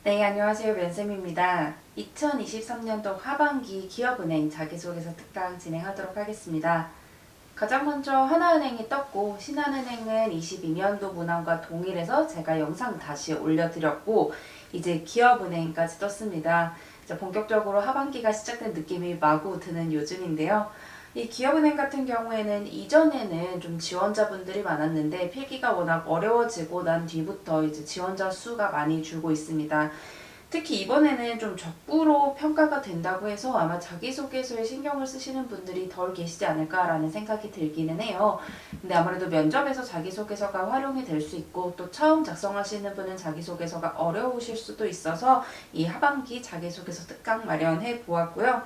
네, 안녕하세요. 면쌤입니다. 2023년도 하반기 기업은행 자기소개서 특강 진행하도록 하겠습니다. 가장 먼저 하나은행이 떴고 신한은행은 22년도 문항과 동일해서 제가 영상 다시 올려드렸고 이제 기업은행까지 떴습니다. 이제 본격적으로 하반기가 시작된 느낌이 마구 드는 요즘인데요. 이 기업은행 같은 경우에는 이전에는 좀 지원자분들이 많았는데 필기가 워낙 어려워지고 난 뒤부터 이제 지원자 수가 많이 줄고 있습니다. 특히 이번에는 좀 적부로 평가가 된다고 해서 아마 자기소개서에 신경을 쓰시는 분들이 덜 계시지 않을까라는 생각이 들기는 해요. 근데 아무래도 면접에서 자기소개서가 활용이 될 수 있고 또 처음 작성하시는 분은 자기소개서가 어려우실 수도 있어서 이 하반기 자기소개서 특강 마련해 보았고요.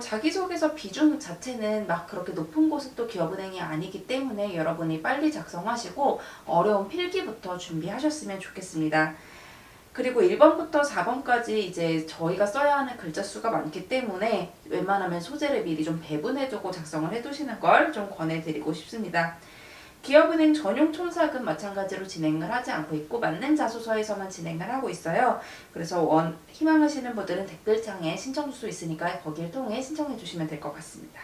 자기소개서 비중 자체는 막 그렇게 높은 곳은 또 기업은행이 아니기 때문에 여러분이 빨리 작성하시고 어려운 필기부터 준비하셨으면 좋겠습니다. 그리고 1번부터 4번까지 이제 저희가 써야 하는 글자 수가 많기 때문에 웬만하면 소재를 미리 좀 배분해두고 작성을 해두시는 걸 좀 권해드리고 싶습니다. 기업은행 전용 촌삭은 마찬가지로 진행을 하지 않고 있고 맞는 자소서에서만 진행을 하고 있어요. 그래서 희망하시는 분들은 댓글창에 신청 주소 있으니까 거기를 통해 신청해 주시면 될 것 같습니다.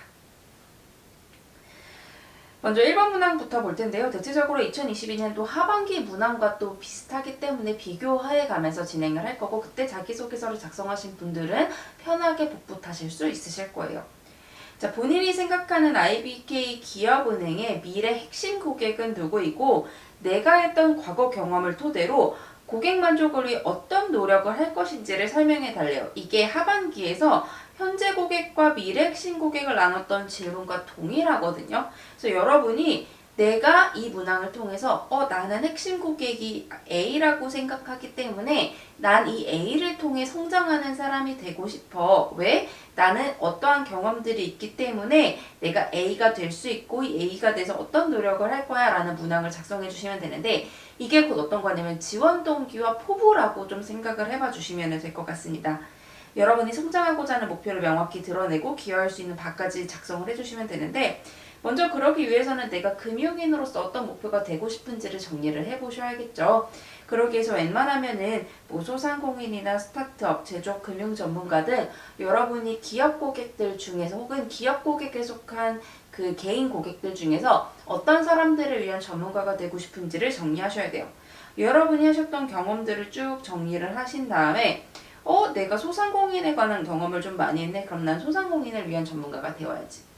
먼저 1번 문항부터 볼 텐데요. 대체적으로 2022년도 하반기 문항과 또 비슷하기 때문에 비교해 가면서 진행을 할 거고 그때 자기소개서를 작성하신 분들은 편하게 복붙하실 수 있으실 거예요. 자, 본인이 생각하는 IBK 기업은행의 미래 핵심 고객은 누구이고 내가 했던 과거 경험을 토대로 고객 만족을 위해 어떤 노력을 할 것인지를 설명해 달래요. 이게 하반기에서 현재 고객과 미래 핵심 고객을 나눴던 질문과 동일하거든요. 그래서 여러분이 내가 이 문항을 통해서 나는 핵심 고객이 A라고 생각하기 때문에 난 이 A를 통해 성장하는 사람이 되고 싶어. 왜? 나는 어떠한 경험들이 있기 때문에 내가 A가 될 수 있고 이 A가 돼서 어떤 노력을 할 거야 라는 문항을 작성해 주시면 되는데 이게 곧 어떤 거냐면 지원 동기와 포부라고 좀 생각을 해봐 주시면 될 것 같습니다. 여러분이 성장하고자 하는 목표를 명확히 드러내고 기여할 수 있는 바까지 작성을 해주시면 되는데 먼저 그러기 위해서는 내가 금융인으로서 어떤 목표가 되고 싶은지를 정리를 해보셔야겠죠. 그러기 위해서 웬만하면은 뭐 소상공인이나 스타트업, 제조업, 금융 전문가 등 여러분이 기업 고객들 중에서 혹은 기업 고객에 속한 그 개인 고객들 중에서 어떤 사람들을 위한 전문가가 되고 싶은지를 정리하셔야 돼요. 여러분이 하셨던 경험들을 쭉 정리를 하신 다음에 내가 소상공인에 관한 경험을 좀 많이 했네. 그럼 난 소상공인을 위한 전문가가 되어야지.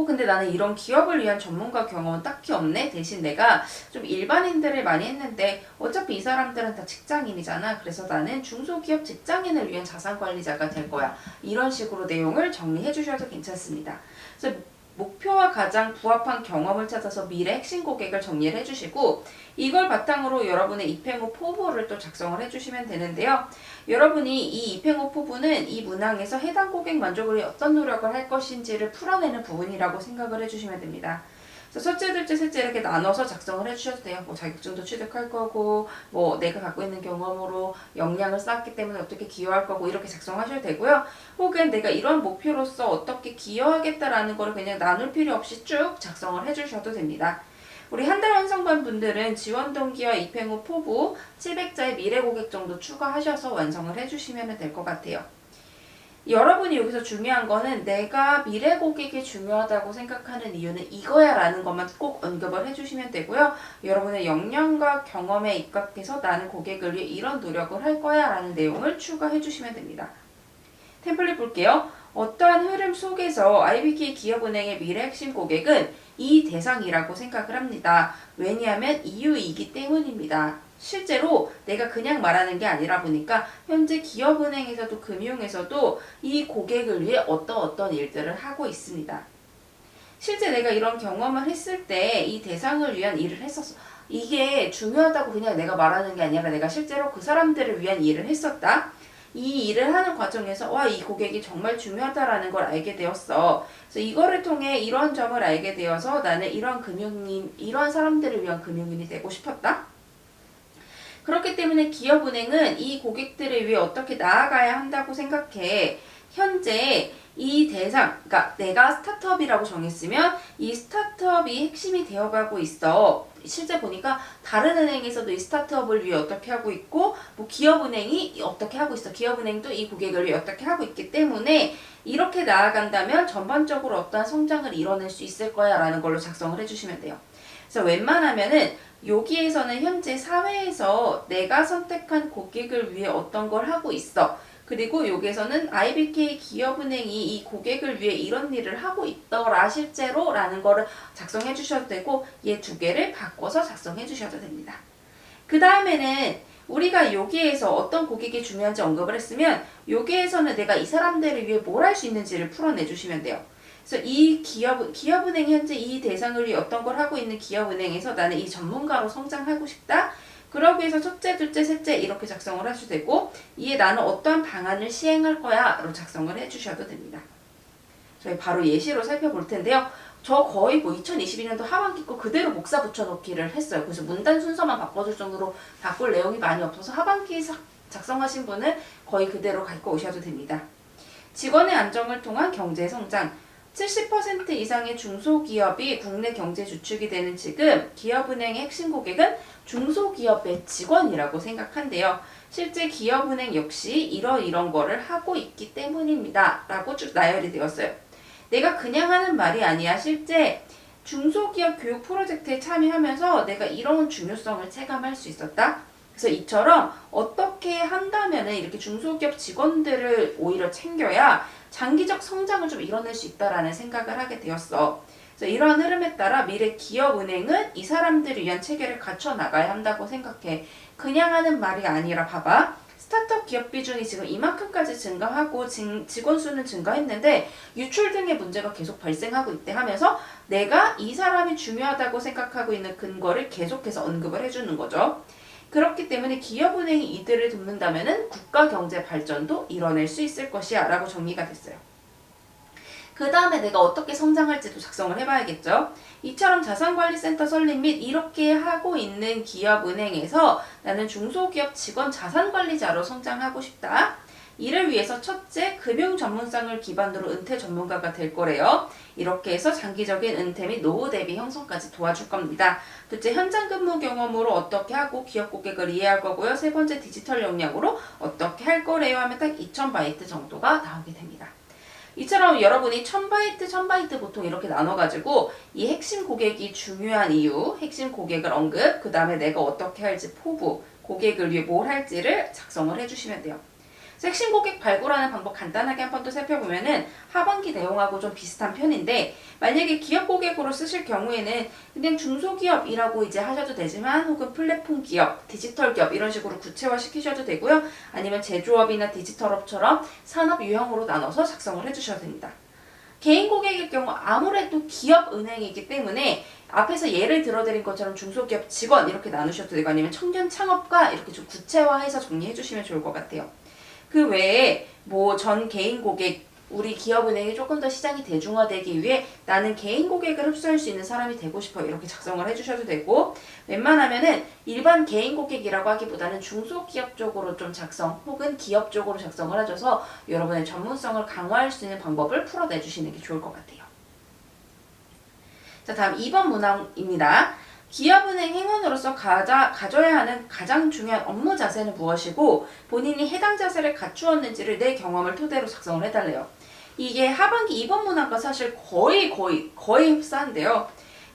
근데 나는 이런 기업을 위한 전문가 경험은 딱히 없네. 대신 내가 좀 일반인들을 많이 했는데 어차피 이 사람들은 다 직장인이잖아. 그래서 나는 중소기업 직장인을 위한 자산관리자가 될 거야. 이런 식으로 내용을 정리해 주셔도 괜찮습니다. 그래서 목표와 가장 부합한 경험을 찾아서 미래 핵심 고객을 정리를 해주시고 이걸 바탕으로 여러분의 입행후 포부를 또 작성을 해주시면 되는데요. 여러분이 이 입행후 포부는 이 문항에서 해당 고객 만족을 위해 어떤 노력을 할 것인지를 풀어내는 부분이라고 생각을 해주시면 됩니다. 그래서 첫째, 둘째, 셋째 이렇게 나눠서 작성을 해주셔도 돼요. 뭐 자격증도 취득할 거고, 뭐 내가 갖고 있는 경험으로 역량을 쌓았기 때문에 어떻게 기여할 거고 이렇게 작성하셔도 되고요. 혹은 내가 이런 목표로서 어떻게 기여하겠다라는 거를 그냥 나눌 필요 없이 쭉 작성을 해주셔도 됩니다. 우리 한 달 완성반 분들은 지원 동기와 입행 후 포부 700자의 미래 고객 정도 추가하셔서 완성을 해주시면 될 것 같아요. 여러분이 여기서 중요한 거는 내가 미래 고객이 중요하다고 생각하는 이유는 이거야 라는 것만 꼭 언급을 해주시면 되고요. 여러분의 역량과 경험에 입각해서 나는 고객을 위해 이런 노력을 할 거야 라는 내용을 추가해 주시면 됩니다. 템플릿 볼게요. 어떠한 흐름 속에서 IBK 기업은행의 미래 핵심 고객은 이 대상이라고 생각을 합니다. 왜냐하면 이유이기 때문입니다. 실제로 내가 그냥 말하는 게 아니라 보니까 현재 기업은행에서도 금융에서도 이 고객을 위해 어떤 일들을 하고 있습니다. 실제 내가 이런 경험을 했을 때 이 대상을 위한 일을 했었어. 이게 중요하다고 그냥 내가 말하는 게 아니라 내가 실제로 그 사람들을 위한 일을 했었다. 이 일을 하는 과정에서 이 고객이 정말 중요하다라는 걸 알게 되었어. 그래서 이거를 통해 이런 점을 알게 되어서 나는 이러한 사람들을 위한 금융인이 되고 싶었다. 그렇기 때문에 기업은행은 이 고객들을 위해 어떻게 나아가야 한다고 생각해. 현재 이 대상, 그러니까 내가 스타트업이라고 정했으면 이 스타트업이 핵심이 되어가고 있어. 실제 보니까 다른 은행에서도 이 스타트업을 위해 어떻게 하고 있고, 뭐 기업은행이 어떻게 하고 있어. 기업은행도 이 고객을 위해 어떻게 하고 있기 때문에 이렇게 나아간다면 전반적으로 어떠한 성장을 이뤄낼 수 있을 거야 라는 걸로 작성을 해주시면 돼요. 그래서 웬만하면은 여기에서는 현재 사회에서 내가 선택한 고객을 위해 어떤 걸 하고 있어. 그리고 여기에서는 IBK 기업은행이 이 고객을 위해 이런 일을 하고 있더라 실제로 라는 거를 작성해 주셔도 되고 얘 두 개를 바꿔서 작성해 주셔도 됩니다. 그 다음에는 우리가 여기에서 어떤 고객이 중요한지 언급을 했으면 여기에서는 내가 이 사람들을 위해 뭘 할 수 있는지를 풀어내 주시면 돼요. 그래서 이 기업은행 현재 이 대상을 위해 어떤 걸 하고 있는 기업은행에서 나는 이 전문가로 성장하고 싶다. 그러기 위해서 첫째, 둘째, 셋째 이렇게 작성을 하셔도 되고 이에 나는 어떠한 방안을 시행할 거야 로 작성을 해주셔도 됩니다. 저희 바로 예시로 살펴볼 텐데요. 저 거의 뭐 2022년도 하반기 거 그대로 목사 붙여넣기를 했어요. 그래서 문단 순서만 바꿔줄 정도로 바꿀 내용이 많이 없어서 하반기 작성하신 분은 거의 그대로 갖고 오셔도 됩니다. 직원의 안정을 통한 경제 성장 70% 이상의 중소기업이 국내 경제 주축이 되는 지금 기업은행의 핵심 고객은 중소기업의 직원이라고 생각한대요. 실제 기업은행 역시 이런 거를 하고 있기 때문입니다. 라고 쭉 나열이 되었어요. 내가 그냥 하는 말이 아니야. 실제 중소기업 교육 프로젝트에 참여하면서 내가 이런 중요성을 체감할 수 있었다. 그래서 이처럼 어떻게 한다면 이렇게 중소기업 직원들을 오히려 챙겨야 장기적 성장을 좀 이뤄낼 수 있다라는 생각을 하게 되었어. 그래서 이러한 흐름에 따라 미래 기업은행은 이 사람들을 위한 체계를 갖춰 나가야 한다고 생각해. 그냥 하는 말이 아니라 봐봐. 스타트업 기업 비중이 지금 이만큼까지 증가하고 직원 수는 증가했는데 유출 등의 문제가 계속 발생하고 있대 하면서 내가 이 사람이 중요하다고 생각하고 있는 근거를 계속해서 언급을 해주는 거죠. 그렇기 때문에 기업은행이 이들을 돕는다면 국가 경제 발전도 이뤄낼 수 있을 것이야 라고 정리가 됐어요. 그 다음에 내가 어떻게 성장할지도 작성을 해봐야겠죠. 이처럼 자산관리센터 설립 및 이렇게 하고 있는 기업은행에서 나는 중소기업 직원 자산관리자로 성장하고 싶다. 이를 위해서 첫째, 금융 전문성을 기반으로 은퇴 전문가가 될 거래요. 이렇게 해서 장기적인 은퇴 및 노후 대비 형성까지 도와줄 겁니다. 둘째, 현장 근무 경험으로 어떻게 하고 기업 고객을 이해할 거고요. 세 번째, 디지털 역량으로 어떻게 할 거래요 하면 딱 2000바이트 정도가 나오게 됩니다. 이처럼 여러분이 1000바이트 보통 이렇게 나눠가지고 이 핵심 고객이 중요한 이유, 핵심 고객을 언급, 그 다음에 내가 어떻게 할지 포부, 고객을 위해 뭘 할지를 작성을 해주시면 돼요. 핵심 고객 발굴하는 방법 간단하게 한 번 더 살펴보면은 하반기 내용하고 좀 비슷한 편인데 만약에 기업 고객으로 쓰실 경우에는 그냥 중소기업이라고 이제 하셔도 되지만 혹은 플랫폼 기업, 디지털 기업 이런 식으로 구체화 시키셔도 되고요. 아니면 제조업이나 디지털업처럼 산업 유형으로 나눠서 작성을 해주셔도 됩니다. 개인 고객일 경우 아무래도 기업 은행이기 때문에 앞에서 예를 들어드린 것처럼 중소기업 직원 이렇게 나누셔도 되고 아니면 청년 창업가 이렇게 좀 구체화해서 정리해 주시면 좋을 것 같아요. 그 외에 뭐 전 개인 고객, 우리 기업은행이 조금 더 시장이 대중화되기 위해 나는 개인 고객을 흡수할 수 있는 사람이 되고 싶어 이렇게 작성을 해주셔도 되고 웬만하면은 일반 개인 고객이라고 하기보다는 중소기업 쪽으로 좀 작성 혹은 기업 쪽으로 작성을 해줘서 여러분의 전문성을 강화할 수 있는 방법을 풀어내주시는 게 좋을 것 같아요. 자, 다음 2번 문항입니다. 기업은행 행원으로서 가져야 하는 가장 중요한 업무 자세는 무엇이고 본인이 해당 자세를 갖추었는지를 내 경험을 토대로 작성을 해달래요. 이게 하반기 2번 문항과 사실 거의 흡사한데요.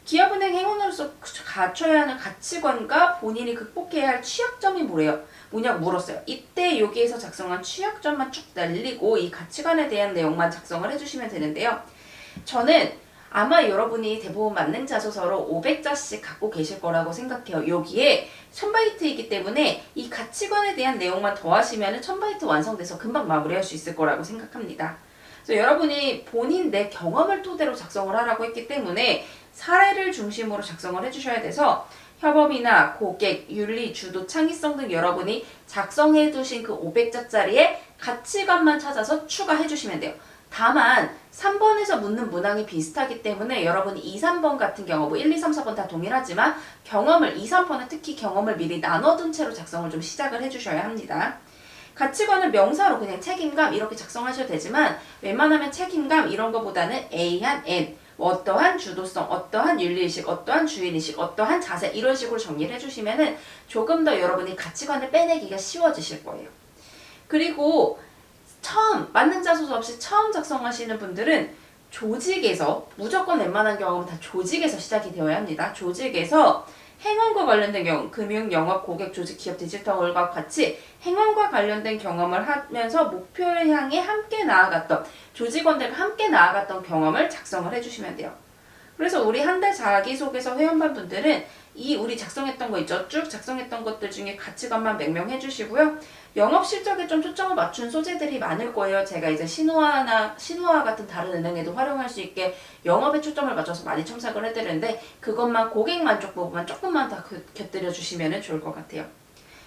기업은행 행원으로서 갖춰야 하는 가치관과 본인이 극복해야 할 취약점이 뭐냐고 물었어요. 이때 여기에서 작성한 취약점만 쭉 날리고 이 가치관에 대한 내용만 작성을 해주시면 되는데요. 저는 아마 여러분이 대부분 만능 자소서로 500자씩 갖고 계실 거라고 생각해요. 여기에 1000바이트이기 때문에 이 가치관에 대한 내용만 더하시면 1000바이트 완성돼서 금방 마무리할 수 있을 거라고 생각합니다. 그래서 여러분이 본인 내 경험을 토대로 작성을 하라고 했기 때문에 사례를 중심으로 작성을 해주셔야 돼서 협업이나 고객, 윤리, 주도, 창의성 등 여러분이 작성해 두신 그 500자짜리에 가치관만 찾아서 추가해 주시면 돼요. 다만 3번에서 묻는 문항이 비슷하기 때문에 여러분이 2, 3번 같은 경우 뭐 1, 2, 3, 4번 다 동일하지만 경험을 2, 3번은 특히 경험을 미리 나눠둔 채로 작성을 좀 시작을 해주셔야 합니다. 가치관은 명사로 그냥 책임감 이렇게 작성하셔도 되지만 웬만하면 책임감 이런 거보다는 A한 N 어떠한 주도성, 어떠한 윤리의식, 어떠한 주인의식, 어떠한 자세 이런 식으로 정리를 해주시면은 조금 더 여러분이 가치관을 빼내기가 쉬워지실 거예요. 그리고 처음 만능 자소서 없이 처음 작성하시는 분들은 조직에서 무조건 웬만한 경우는 다 조직에서 시작이 되어야 합니다. 조직에서 행원과 관련된 경우, 금융, 영업, 고객, 조직, 기업, 디지털과 같이 행원과 관련된 경험을 하면서 목표를 향해 함께 나아갔던 조직원들과 함께 나아갔던 경험을 작성을 해주시면 돼요. 그래서 우리 한 달 자기소개서 회원반 분들은 이 우리 작성했던 거 있죠? 쭉 작성했던 것들 중에 가치관만 명명해 주시고요. 영업 실적에 좀 초점을 맞춘 소재들이 많을 거예요. 제가 이제 신호와 같은 다른 은행에도 활용할 수 있게 영업에 초점을 맞춰서 많이 첨삭을 해드리는데 그것만 고객 만족 부분만 조금만 더 곁들여 주시면 좋을 것 같아요.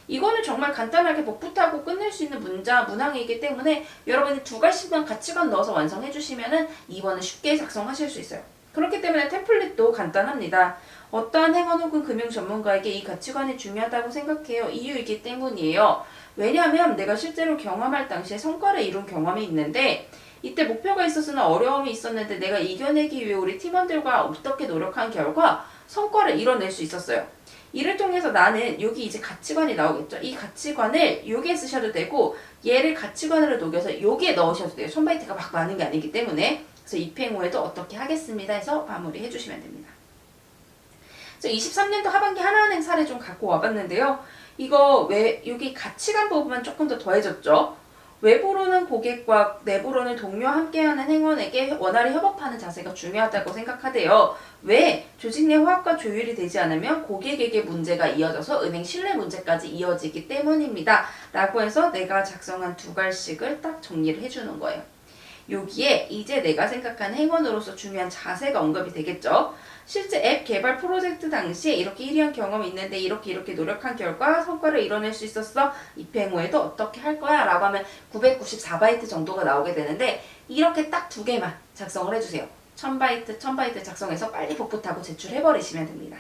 이거는 정말 간단하게 복붙하고 끝낼 수 있는 문항이기 때문에 여러분이 2가지만 가치관 넣어서 완성해 주시면 2번은 쉽게 작성하실 수 있어요. 그렇기 때문에 템플릿도 간단합니다. 어떠한 행원 혹은 금융 전문가에게 이 가치관이 중요하다고 생각해요. 이유이기 때문이에요. 왜냐하면 내가 실제로 경험할 당시에 성과를 이룬 경험이 있는데 이때 목표가 있었으나 어려움이 있었는데 내가 이겨내기 위해 우리 팀원들과 어떻게 노력한 결과 성과를 이뤄낼 수 있었어요. 이를 통해서 나는 여기 이제 가치관이 나오겠죠. 이 가치관을 여기에 쓰셔도 되고 얘를 가치관으로 녹여서 여기에 넣으셔도 돼요. 손바이트가 막 많은 게 아니기 때문에. 그래서 입행 후에도 어떻게 하겠습니다 해서 마무리해 주시면 됩니다. 그래서 23년도 하반기 하나은행 사례 좀 갖고 와봤는데요. 이거 여기 가치관 부분만 조금 더 더해졌죠. 외부로는 고객과 내부로는 동료와 함께하는 행원에게 원활히 협업하는 자세가 중요하다고 생각하대요. 왜? 조직 내 화합과 조율이 되지 않으면 고객에게 문제가 이어져서 은행 신뢰 문제까지 이어지기 때문입니다. 라고 해서 내가 작성한 2갈씩을 딱 정리를 해주는 거예요. 여기에 이제 내가 생각하는 행원으로서 중요한 자세가 언급이 되겠죠. 실제 앱 개발 프로젝트 당시에 이렇게 1위한 경험이 있는데 이렇게 노력한 결과 성과를 이뤄낼 수 있었어. 입행 후에도 어떻게 할 거야? 라고 하면 994바이트 정도가 나오게 되는데 이렇게 딱 2개만 작성을 해주세요. 1000바이트 작성해서 빨리 복붙하고 제출해버리시면 됩니다.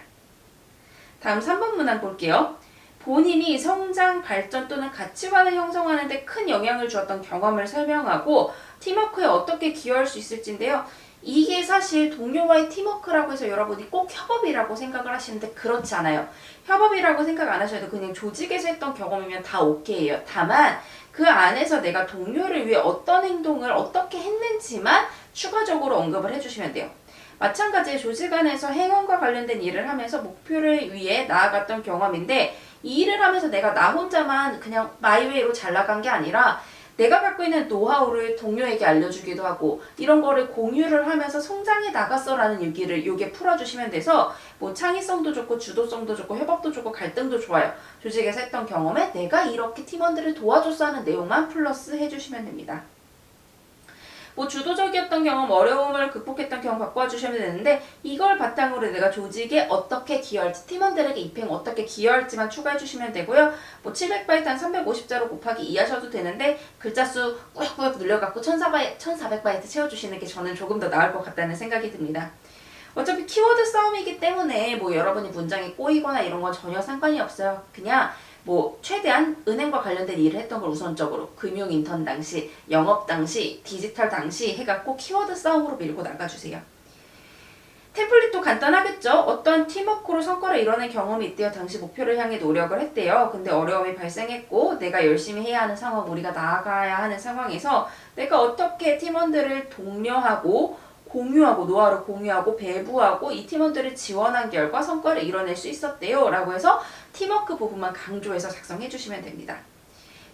다음 3번 문항 볼게요. 본인이 성장, 발전 또는 가치관을 형성하는 데 큰 영향을 주었던 경험을 설명하고 팀워크에 어떻게 기여할 수 있을지인데요. 이게 사실 동료와의 팀워크라고 해서 여러분이 꼭 협업이라고 생각을 하시는데 그렇지 않아요. 협업이라고 생각 안 하셔도 그냥 조직에서 했던 경험이면 다 오케이예요. 다만 그 안에서 내가 동료를 위해 어떤 행동을 어떻게 했는지만 추가적으로 언급을 해주시면 돼요. 마찬가지로 조직 안에서 행원과 관련된 일을 하면서 목표를 위해 나아갔던 경험인데 이 일을 하면서 내가 나 혼자만 그냥 마이웨이로 잘 나간 게 아니라 내가 갖고 있는 노하우를 동료에게 알려주기도 하고 이런 거를 공유를 하면서 성장해 나갔어라는 얘기를 요게 풀어주시면 돼서 뭐 창의성도 좋고 주도성도 좋고 협업도 좋고 갈등도 좋아요. 조직에서 했던 경험에 내가 이렇게 팀원들을 도와줬어 하는 내용만 플러스 해주시면 됩니다. 뭐 주도적이었던 경험, 어려움을 극복했던 경험 갖고 와주시면 되는데 이걸 바탕으로 내가 조직에 어떻게 기여할지, 팀원들에게 입행 어떻게 기여할지만 추가해주시면 되고요. 뭐 700바이트 한 350자로 곱하기 2 하셔도 되는데 글자 수 꾸역꾸역 늘려갖고 1400바이트 채워주시는 게 저는 조금 더 나을 것 같다는 생각이 듭니다. 어차피 키워드 싸움이기 때문에 뭐 여러분이 문장이 꼬이거나 이런 건 전혀 상관이 없어요. 그냥 뭐 최대한 은행과 관련된 일을 했던 걸 우선적으로 금융 인턴 당시, 영업 당시, 디지털 당시 해갖고 키워드 싸움으로 밀고 나가주세요. 템플릿도 간단하겠죠? 어떤 팀워크로 성과를 이뤄낸 경험이 있대요. 당시 목표를 향해 노력을 했대요. 근데 어려움이 발생했고 내가 열심히 해야 하는 상황, 우리가 나아가야 하는 상황에서 내가 어떻게 팀원들을 독려하고 공유하고 노하우를 공유하고 배부하고 이 팀원들을 지원한 결과 성과를 이뤄낼 수 있었대요. 라고 해서 팀워크 부분만 강조해서 작성해 주시면 됩니다.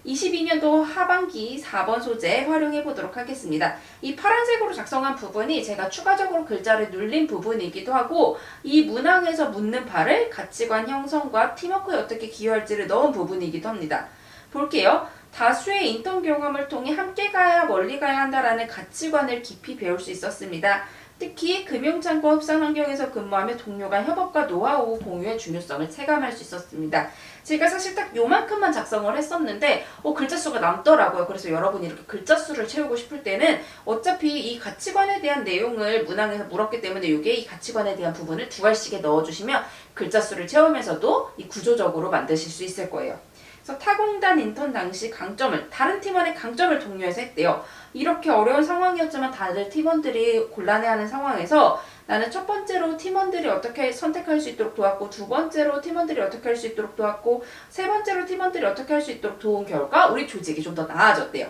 22년도 하반기 4번 소재 활용해 보도록 하겠습니다. 이 파란색으로 작성한 부분이 제가 추가적으로 글자를 눌린 부분이기도 하고 이 문항에서 묻는 바를 가치관 형성과 팀워크에 어떻게 기여할지를 넣은 부분이기도 합니다. 볼게요. 다수의 인턴 경험을 통해 함께 가야 멀리 가야 한다라는 가치관을 깊이 배울 수 있었습니다. 특히 금융창고 협상 환경에서 근무하며 동료 간 협업과 노하우 공유의 중요성을 체감할 수 있었습니다. 제가 사실 딱 요만큼만 작성을 했었는데 글자 수가 남더라고요. 그래서 여러분이 이렇게 글자 수를 채우고 싶을 때는 어차피 이 가치관에 대한 내용을 문항에서 물었기 때문에 이게 이 가치관에 대한 부분을 2갈씩에 넣어주시면 글자 수를 채우면서도 이 구조적으로 만드실 수 있을 거예요. 그래서 타공단 인턴 당시 강점을 다른 팀원의 강점을 독려해서 했대요. 이렇게 어려운 상황이었지만 다들 팀원들이 곤란해하는 상황에서 나는 첫 번째로 팀원들이 어떻게 선택할 수 있도록 도왔고, 두 번째로 팀원들이 어떻게 할 수 있도록 도왔고, 세 번째로 팀원들이 어떻게 할 수 있도록 도운 결과 우리 조직이 좀 더 나아졌대요.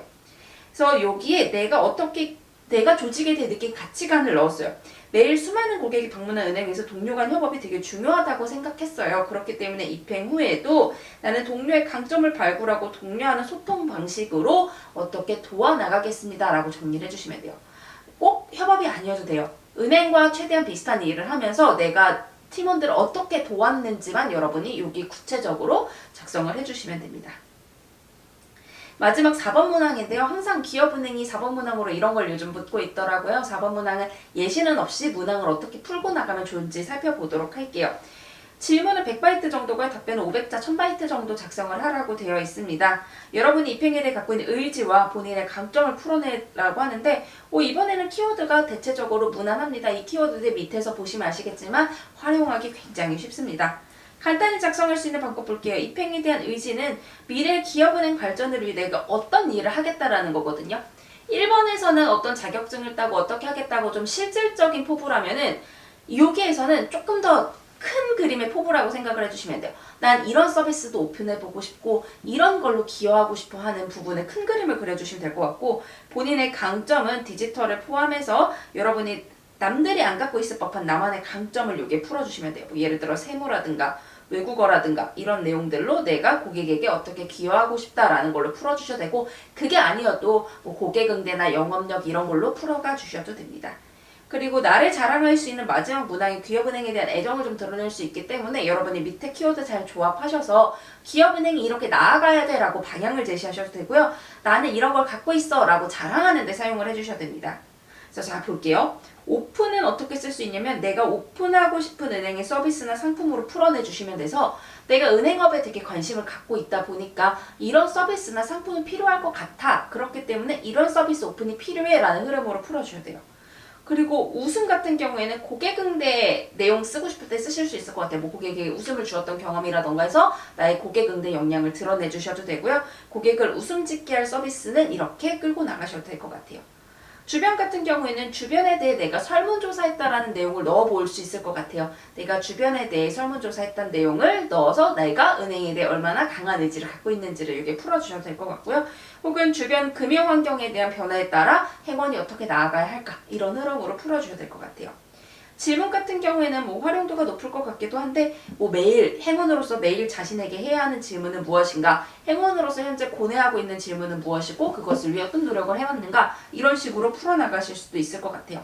그래서 여기에 내가 조직에 대해 느낀 가치관을 넣었어요. 매일 수많은 고객이 방문한 은행에서 동료 간 협업이 되게 중요하다고 생각했어요. 그렇기 때문에 입행 후에도 나는 동료의 강점을 발굴하고 독려하는 소통 방식으로 어떻게 도와나가겠습니다 라고 정리를 해주시면 돼요. 꼭 협업이 아니어도 돼요. 은행과 최대한 비슷한 일을 하면서 내가 팀원들을 어떻게 도왔는지만 여러분이 여기 구체적으로 작성을 해주시면 됩니다. 마지막 4번 문항인데요. 항상 기업은행이 4번 문항으로 이런 걸 요즘 묻고 있더라고요. 4번 문항은 예시는 없이 문항을 어떻게 풀고 나가면 좋은지 살펴보도록 할게요. 질문은 100바이트 정도고요. 답변은 500자, 1000바이트 정도 작성을 하라고 되어 있습니다. 여러분이 입행에 대해 갖고 있는 의지와 본인의 강점을 풀어내라고 하는데 이번에는 키워드가 대체적으로 무난합니다. 이 키워드들 밑에서 보시면 아시겠지만 활용하기 굉장히 쉽습니다. 간단히 작성할 수 있는 방법 볼게요. 입행에 대한 의지는 미래 기업은행 발전을 위해 내가 어떤 일을 하겠다라는 거거든요. 1번에서는 어떤 자격증을 따고 어떻게 하겠다고 좀 실질적인 포부라면은 여기에서는 조금 더 큰 그림의 포부라고 생각을 해주시면 돼요. 난 이런 서비스도 오픈해보고 싶고 이런 걸로 기여하고 싶어 하는 부분에 큰 그림을 그려주시면 될 것 같고, 본인의 강점은 디지털을 포함해서 여러분이 남들이 안 갖고 있을 법한 나만의 강점을 여기에 풀어주시면 돼요. 예를 들어 세무라든가 외국어라든가 이런 내용들로 내가 고객에게 어떻게 기여하고 싶다라는 걸로 풀어주셔도 되고, 그게 아니어도 고객 응대나 영업력 이런 걸로 풀어가 주셔도 됩니다. 그리고 나를 자랑할 수 있는 마지막 문항이 기업은행에 대한 애정을 좀 드러낼 수 있기 때문에 여러분이 밑에 키워드 잘 조합하셔서 기업은행이 이렇게 나아가야 돼 라고 방향을 제시하셔도 되고요. 나는 이런 걸 갖고 있어 라고 자랑하는 데 사용을 해주셔도 됩니다. 그래서 자 볼게요. 오픈은 어떻게 쓸 수 있냐면 내가 오픈하고 싶은 은행의 서비스나 상품으로 풀어내 주시면 돼서 내가 은행업에 되게 관심을 갖고 있다 보니까 이런 서비스나 상품이 필요할 것 같아. 그렇기 때문에 이런 서비스 오픈이 필요해 라는 흐름으로 풀어주셔야 돼요. 그리고 웃음 같은 경우에는 고객 응대 내용 쓰고 싶을 때 쓰실 수 있을 것 같아요. 고객에게 웃음을 주었던 경험이라던가 해서 나의 고객 응대 역량을 드러내 주셔도 되고요. 고객을 웃음 짓게 할 서비스는 이렇게 끌고 나가셔도 될 것 같아요. 주변 같은 경우에는 주변에 대해 내가 설문조사했다라는 내용을 넣어볼 수 있을 것 같아요. 내가 주변에 대해 설문조사했다는 내용을 넣어서 내가 은행에 대해 얼마나 강한 의지를 갖고 있는지를 여기에 풀어주셔도 될 것 같고요. 혹은 주변 금융 환경에 대한 변화에 따라 행원이 어떻게 나아가야 할까 이런 흐름으로 풀어주셔도 될 것 같아요. 질문 같은 경우에는 활용도가 높을 것 같기도 한데 매일 행운으로서 매일 자신에게 해야 하는 질문은 무엇인가, 행운으로서 현재 고뇌하고 있는 질문은 무엇이고 그것을 위해 어떤 노력을 해왔는가 이런 식으로 풀어나가실 수도 있을 것 같아요.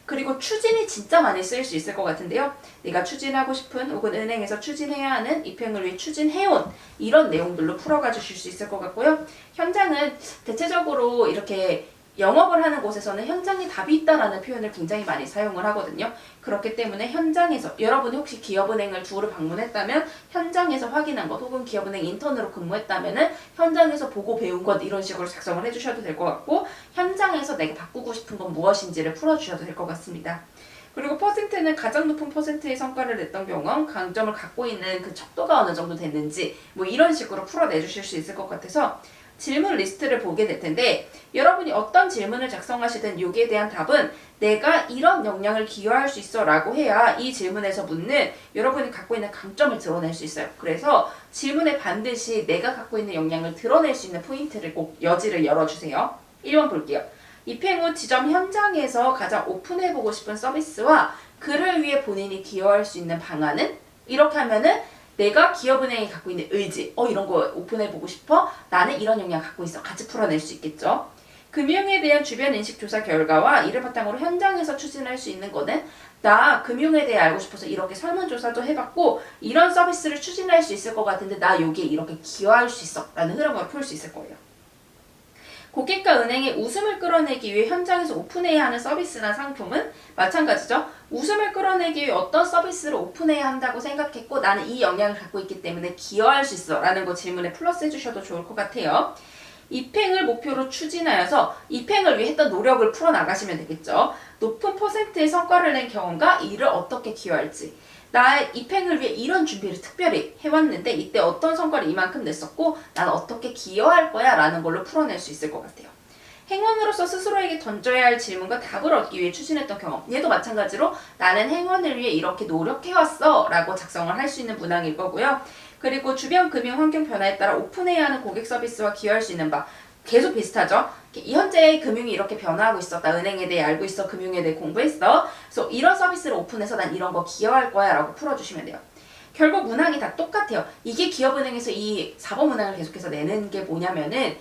그리고 추진이 진짜 많이 쓰일 수 있을 것 같은데요. 내가 추진하고 싶은 혹은 은행에서 추진해야 하는 입행을 위해 추진해온 이런 내용들로 풀어가 주실 수 있을 것 같고요. 현장은 대체적으로 이렇게 영업을 하는 곳에서는 현장에 답이 있다라는 표현을 굉장히 많이 사용을 하거든요. 그렇기 때문에 현장에서 여러분이 혹시 기업은행을 두루 방문했다면 현장에서 확인한 것, 혹은 기업은행 인턴으로 근무했다면 현장에서 보고 배운 것 이런 식으로 작성을 해주셔도 될 것 같고, 현장에서 내가 바꾸고 싶은 건 무엇인지를 풀어주셔도 될 것 같습니다. 그리고 퍼센트는 가장 높은 퍼센트의 성과를 냈던 경험, 강점을 갖고 있는 그 척도가 어느 정도 됐는지 이런 식으로 풀어내주실 수 있을 것 같아서 질문 리스트를 보게 될 텐데, 여러분이 어떤 질문을 작성하시든 여기에 대한 답은 내가 이런 역량을 기여할 수 있어 라고 해야 이 질문에서 묻는 여러분이 갖고 있는 강점을 드러낼 수 있어요. 그래서 질문에 반드시 내가 갖고 있는 역량을 드러낼 수 있는 포인트를 꼭 여지를 열어주세요. 1번 볼게요. 입행 후 지점 현장에서 가장 오픈해보고 싶은 서비스와 그를 위해 본인이 기여할 수 있는 방안은? 이렇게 하면은 내가 기업은행이 갖고 있는 의지, 이런 거 오픈해보고 싶어? 나는 이런 역량 갖고 있어. 같이 풀어낼 수 있겠죠. 금융에 대한 주변 인식 조사 결과와 이를 바탕으로 현장에서 추진할 수 있는 거는 나 금융에 대해 알고 싶어서 이렇게 설문조사도 해봤고 이런 서비스를 추진할 수 있을 것 같은데 나 여기에 이렇게 기여할 수 있어 라는 흐름으로 풀 수 있을 거예요. 고객과 은행의 웃음을 끌어내기 위해 현장에서 오픈해야 하는 서비스나 상품은 마찬가지죠. 웃음을 끌어내기 위해 어떤 서비스를 오픈해야 한다고 생각했고 나는 이 역량을 갖고 있기 때문에 기여할 수 있어 라는 거 질문에 플러스 해주셔도 좋을 것 같아요. 입행을 목표로 추진하여서 입행을 위해 했던 노력을 풀어나가시면 되겠죠. 높은 퍼센트의 성과를 낸 경험과 이를 어떻게 기여할지, 나의 입행을 위해 이런 준비를 특별히 해왔는데 이때 어떤 성과를 이만큼 냈었고 난 어떻게 기여할 거야 라는 걸로 풀어낼 수 있을 것 같아요. 행원으로서 스스로에게 던져야 할 질문과 답을 얻기 위해 추진했던 경험. 얘도 마찬가지로 나는 행원을 위해 이렇게 노력해왔어 라고 작성을 할 수 있는 문항일 거고요. 그리고 주변 금융 환경 변화에 따라 오픈해야 하는 고객 서비스와 기여할 수 있는 바. 계속 비슷하죠. 현재 금융이 이렇게 변화하고 있었다. 은행에 대해 알고 있어. 금융에 대해 공부했어. 그래서 이런 서비스를 오픈해서 난 이런 거 기여할 거야 라고 풀어주시면 돼요. 결국 문항이 다 똑같아요. 이게 기업은행에서 이 4번 문항을 계속해서 내는 게 뭐냐면은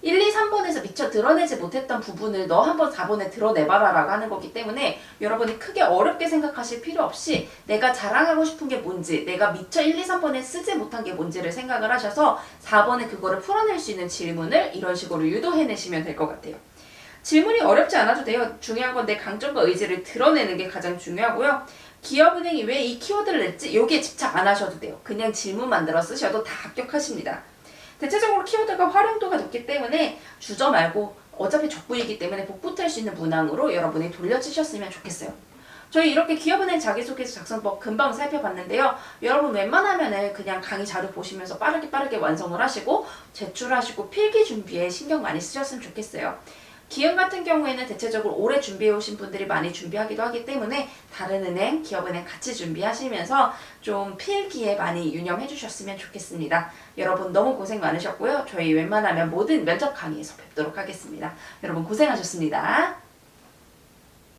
1, 2, 3번에서 미처 드러내지 못했던 부분을 너 한번 4번에 드러내봐라 라고 하는 거기 때문에 여러분이 크게 어렵게 생각하실 필요 없이 내가 자랑하고 싶은 게 뭔지, 내가 미처 1, 2, 3번에 쓰지 못한 게 뭔지를 생각을 하셔서 4번에 그거를 풀어낼 수 있는 질문을 이런 식으로 유도해내시면 될 것 같아요. 질문이 어렵지 않아도 돼요. 중요한 건 내 강점과 의지를 드러내는 게 가장 중요하고요. 기업은행이 왜 이 키워드를 냈지? 여기에 집착 안 하셔도 돼요. 그냥 질문 만들어 쓰셔도 다 합격하십니다. 대체적으로 키워드가 활용도가 높기 때문에 주저 말고 어차피 적분이기 때문에 복붙할 수 있는 문항으로 여러분이 돌려치셨으면 좋겠어요. 저희 이렇게 기업은행 자기소개서 작성법 금방 살펴봤는데요. 여러분 웬만하면은 그냥 강의 자료 보시면서 빠르게 완성을 하시고 제출하시고 필기 준비에 신경 많이 쓰셨으면 좋겠어요. 기은 같은 경우에는 대체적으로 오래 준비해오신 분들이 많이 준비하기도 하기 때문에 다른 은행, 기업은행 같이 준비하시면서 좀 필기에 많이 유념해 주셨으면 좋겠습니다. 여러분 너무 고생 많으셨고요. 저희 웬만하면 모든 면접 강의에서 뵙도록 하겠습니다. 여러분 고생하셨습니다.